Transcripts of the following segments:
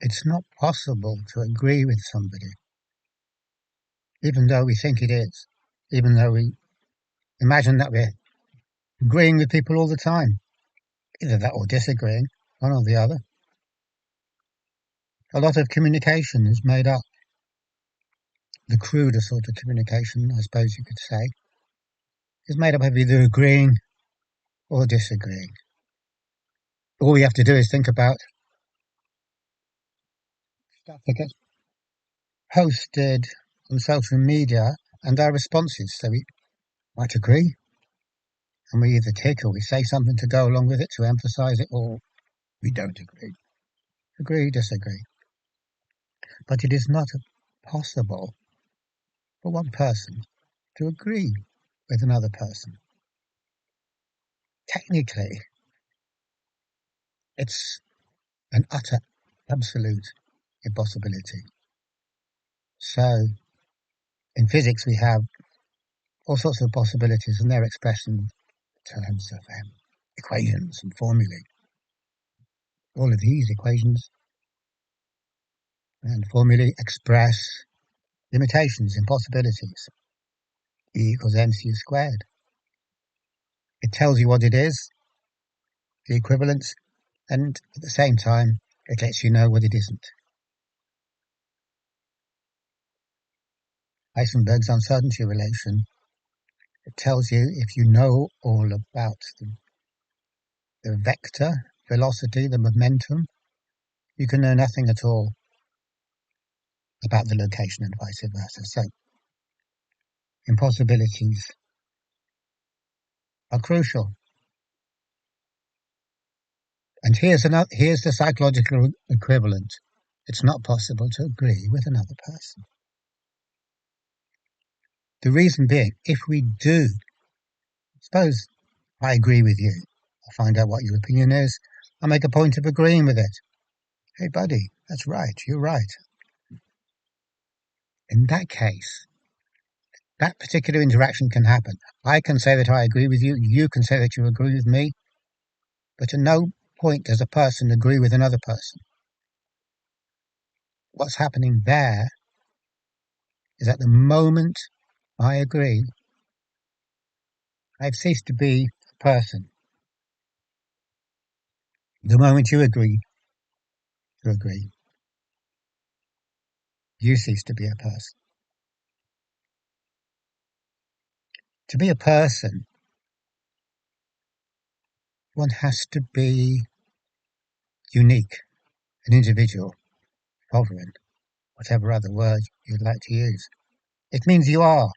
It's not possible to agree with somebody, even though we think it is, even though we imagine that we're agreeing with people all the time, either that or disagreeing, one or the other. A lot of communication is made up, the cruder sort of communication, I suppose you could say, is made up of either agreeing or disagreeing. All we have to do is think about stuff that gets posted on social media and our responses. So we might agree, and we either tick or we say something to go along with it to emphasize it, or we don't agree. Agree, disagree. But it is not possible for one person to agree with another person. Technically, it's an utter, absolute impossibility. So, in physics, we have all sorts of possibilities, and they're expressed in terms of equations and formulae. All of these equations and formulae express limitations, impossibilities. E equals mc squared. It tells you what it is, the equivalence, and at the same time, it lets you know what it isn't. Heisenberg's uncertainty relation, it tells you if you know all about the vector, velocity, the momentum, you can know nothing at all about the location and vice versa. So, impossibilities are crucial. And here's the psychological equivalent. It's not possible to agree with another person. The reason being, if we do, suppose I agree with you, I find out what your opinion is, I make a point of agreeing with it. Hey buddy, that's right, you're right. In that case, that particular interaction can happen. I can say that I agree with you, you can say that you agree with me, but at no point does a person agree with another person. What's happening there is at the moment I agree, I've ceased to be a person. The moment you agree to agree, you cease to be a person. To be a person, one has to be unique, an individual, sovereign, whatever other word you'd like to use. It means you are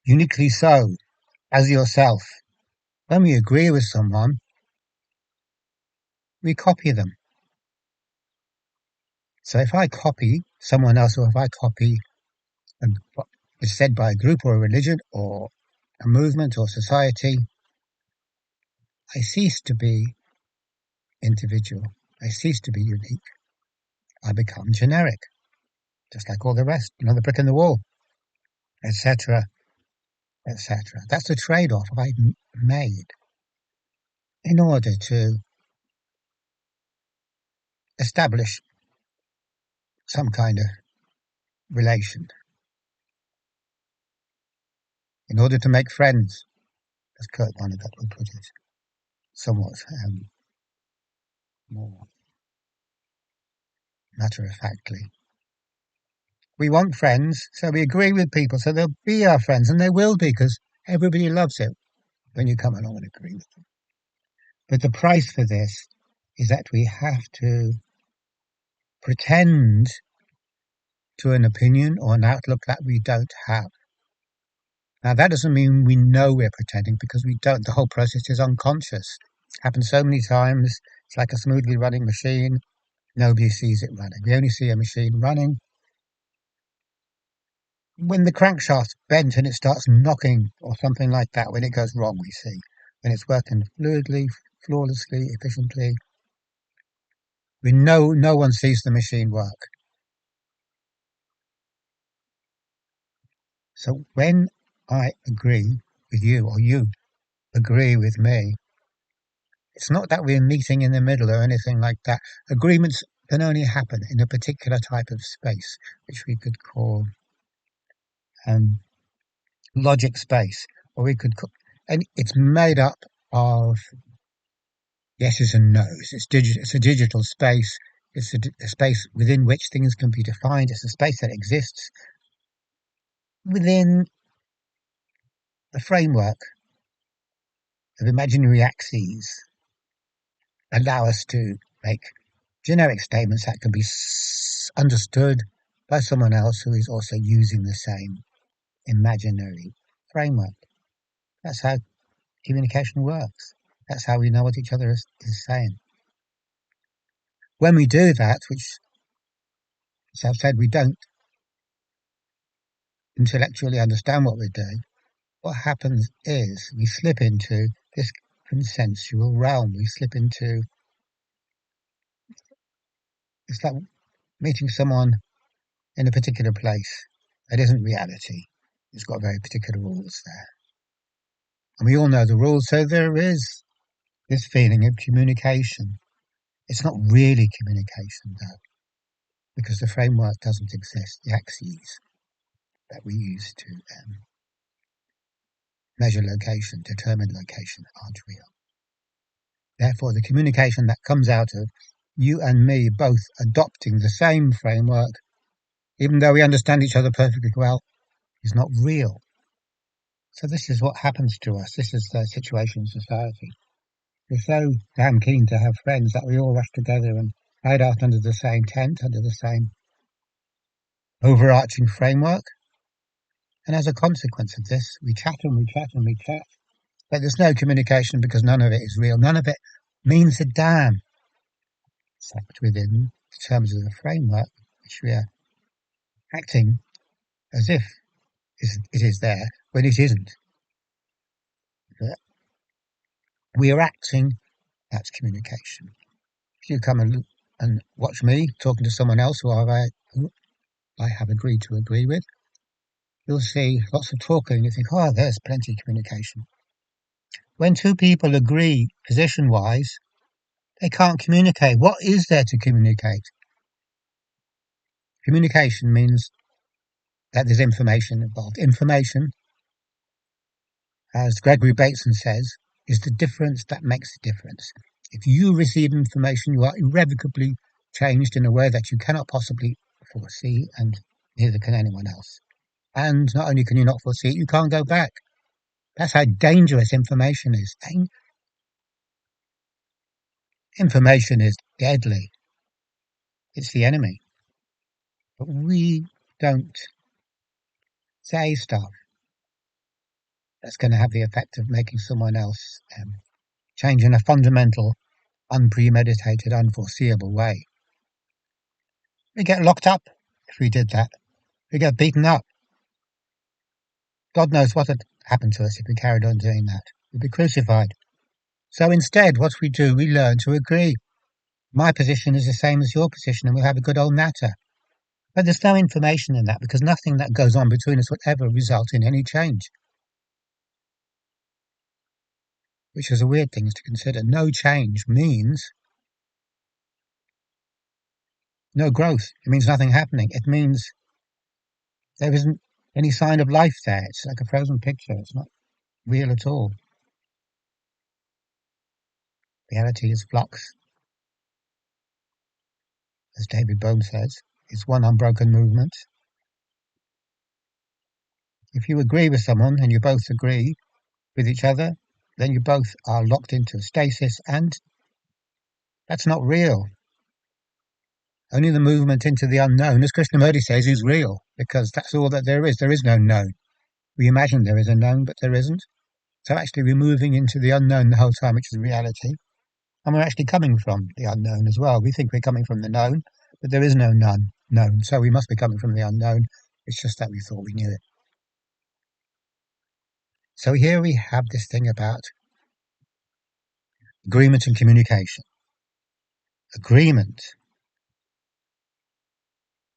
uniquely so, as yourself. When we agree with someone, we copy them. So if I copy someone else, or if I copy what is said by a group or a religion or a movement or society, I cease to be individual. I cease to be unique. I become generic, just like all the rest, another brick in the wall, etc., etc. That's the trade-off I've made in order to establish some kind of relation, in order to make friends, as Kurt Vonnegut would put it, somewhat more matter-of-factly. We want friends, so we agree with people, so they'll be our friends, and they will be, because everybody loves it when you come along and agree with them. But the price for this is that we have to pretend to an opinion or an outlook that we don't have. Now, that doesn't mean we know we're pretending, because we don't. The whole process is unconscious. It happens so many times. It's like a smoothly running machine. Nobody sees it running. We only see a machine running when the crankshaft's bent and it starts knocking or something like that. When it goes wrong, we see. When it's working fluidly, flawlessly, efficiently, we know no one sees the machine work. So when I agree with you, or you agree with me, it's not that we're meeting in the middle or anything like that. Agreements can only happen in a particular type of space, which we could call um, logic space, or we could call, and it's made up of yeses and nos. It's a digital space. It's a space within which things can be defined. It's a space that exists within the framework of imaginary axes, allow us to make generic statements that can be understood by someone else who is also using the same imaginary framework. That's how communication works. That's how we know what each other is saying. When we do that, which, as I've said, we don't intellectually understand what we're doing, what happens is we slip into this consensual realm. We slip into, it's like meeting someone in a particular place that isn't reality. It's got very particular rules there. And we all know the rules, so there is this feeling of communication. It's not really communication, though, because the framework doesn't exist. The axes that we use to measure location, determine location, aren't real. Therefore, the communication that comes out of you and me both adopting the same framework, even though we understand each other perfectly well, is not real. So this is what happens to us. This is the situation in society. We're so damn keen to have friends that we all rush together and hide out under the same tent, under the same overarching framework. And as a consequence of this, we chat and we chat and we chat. But there's no communication because none of it is real. None of it means a damn, except within the terms of the framework, which we are acting as if it is there when it isn't. But we are acting, that's communication. If you come and watch me talking to someone else who I have agreed to agree with, you'll see lots of talking. You think, oh, there's plenty of communication. When two people agree position-wise, they can't communicate. What is there to communicate? Communication means that there's information involved. Information, as Gregory Bateson says, is the difference that makes the difference. If you receive information, you are irrevocably changed in a way that you cannot possibly foresee, and neither can anyone else. And not only can you not foresee it, you can't go back. That's how dangerous information is. Information is deadly. It's the enemy. But we don't say stuff that's going to have the effect of making someone else change in a fundamental, unpremeditated, unforeseeable way. We get locked up if we did that. We get beaten up. God knows what would happen to us if we carried on doing that. We'd be crucified. So instead, what we do, we learn to agree. My position is the same as your position, and we'll have a good old natter. But there's no information in that because nothing that goes on between us would ever result in any change. Which is a weird thing to consider. No change means no growth. It means nothing happening. It means there isn't any sign of life there. It's like a frozen picture. It's not real at all. Reality is flux, as David Bohm says. It's one unbroken movement. If you agree with someone and you both agree with each other, then you both are locked into stasis, and that's not real. Only the movement into the unknown, as Krishnamurti says, is real, because that's all that there is. There is no known. We imagine there is a known, but there isn't. So actually we're moving into the unknown the whole time, which is reality. And we're actually coming from the unknown as well. We think we're coming from the known, but there is no none known. So we must be coming from the unknown. It's just that we thought we knew it. So here we have this thing about agreement and communication. Agreement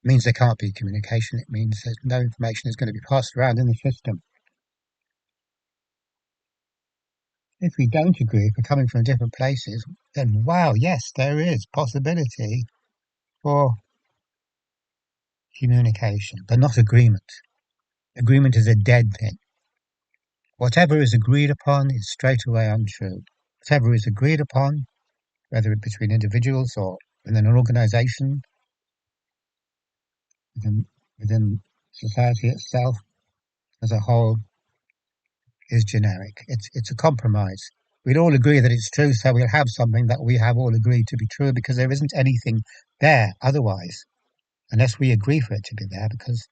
means there can't be communication. It means that no information is going to be passed around in the system. If we don't agree, if we're coming from different places, then wow, yes, there is possibility for communication, but not agreement. Agreement is a dead thing. Whatever is agreed upon is straight away untrue. Whatever is agreed upon, whether it between individuals or within an organization, within society itself as a whole, is generic. It's a compromise. We'd all agree that it's true, so we'll have something that we have all agreed to be true because there isn't anything there otherwise, unless we agree for it to be there, because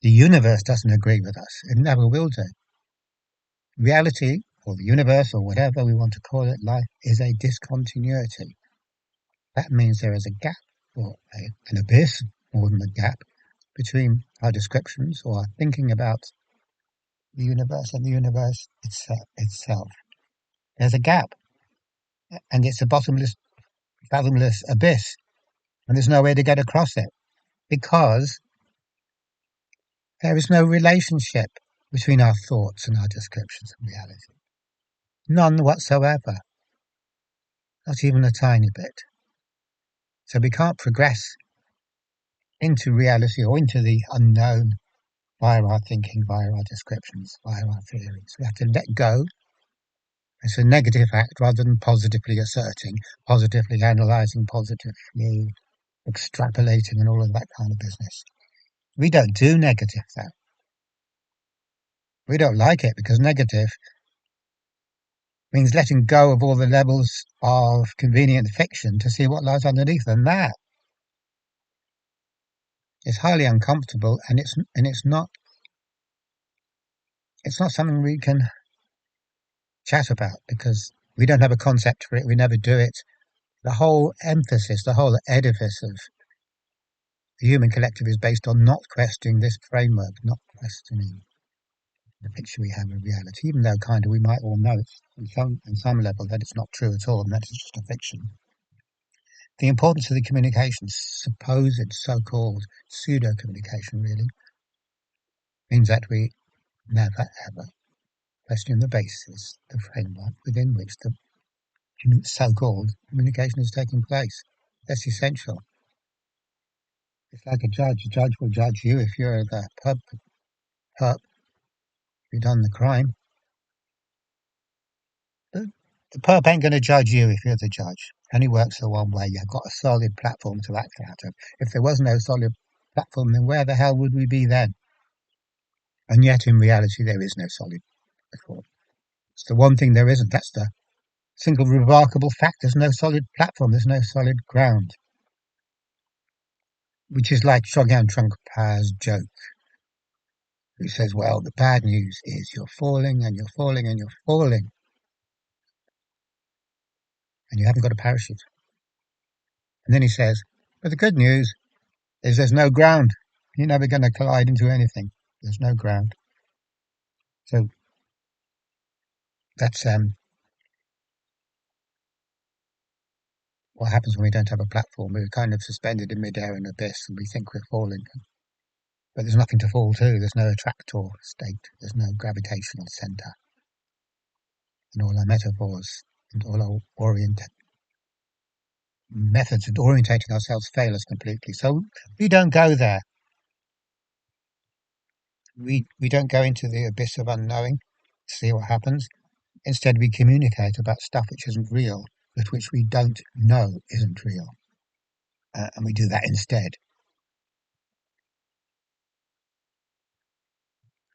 the universe doesn't agree with us. It never will do. Reality, or the universe, or whatever we want to call it, life, is a discontinuity. That means there is a gap, or an abyss, more than a gap, between our descriptions or our thinking about the universe and the universe itself. There's a gap, and it's a bottomless, fathomless abyss, and there's no way to get across it because there is no relationship between our thoughts and our descriptions of reality. None whatsoever, not even a tiny bit. So we can't progress into reality or into the unknown via our thinking, via our descriptions, via our theories. We have to let go. It's a negative act rather than positively asserting, positively analysing, positively extrapolating and all of that kind of business. We don't do negative though. We don't like it because negative means letting go of all the levels of convenient fiction to see what lies underneath, and that is highly uncomfortable, and it's not something we can chat about because we don't have a concept for it, we never do it. The whole emphasis, the whole edifice of the human collective is based on not questioning this framework, not questioning the picture we have of reality, even though kind of we might all know on some level that it's not true at all and that it's just a fiction. The importance of the communication, supposed so-called pseudo-communication really, means that we never ever question the basis, the framework within which the so-called communication is taking place. That's essential. It's like a judge. A judge will judge you if you're the perp who done the crime. The perp ain't going to judge you if you're the judge. It only works the one way. You've got a solid platform to act out of. If there was no solid platform, then where the hell would we be then? And yet, in reality, there is no solid platform. It's the one thing there isn't. That's the single remarkable fact. There's no solid platform. There's no solid ground. Which is like Shogun Trungpa's joke, who says, well, the bad news is you're falling and you're falling and you're falling, and you haven't got a parachute. And then he says, but the good news is there's no ground. You're never going to collide into anything. There's no ground. So that's what happens when we don't have a platform. We're kind of suspended in midair in an abyss and we think we're falling. But there's nothing to fall to. There's no attractor state. There's no gravitational center. And all our metaphors and all our methods of orientating ourselves fail us completely. So we don't go there. We don't go into the abyss of unknowing to see what happens. Instead, we communicate about stuff which isn't real, but which we don't know isn't real. And we do that instead.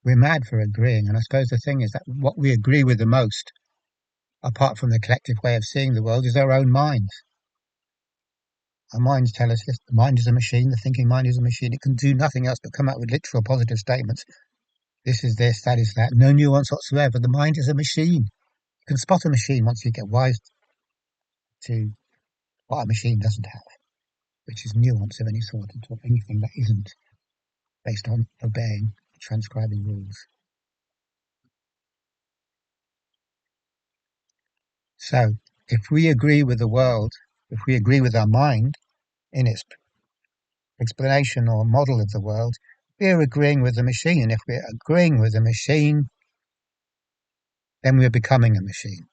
We're mad for agreeing, and I suppose the thing is that what we agree with the most, apart from the collective way of seeing the world, is our own minds. Our minds tell us this, the mind is a machine, the thinking mind is a machine. It can do nothing else but come up with literal positive statements. This is this, that is that. No nuance whatsoever. The mind is a machine. You can spot a machine once you get wise to what a machine doesn't have, which is nuance of any sort, or anything that isn't based on obeying, transcribing rules. So, if we agree with the world, if we agree with our mind in its explanation or model of the world, we're agreeing with the machine. And if we're agreeing with the machine, then we're becoming a machine.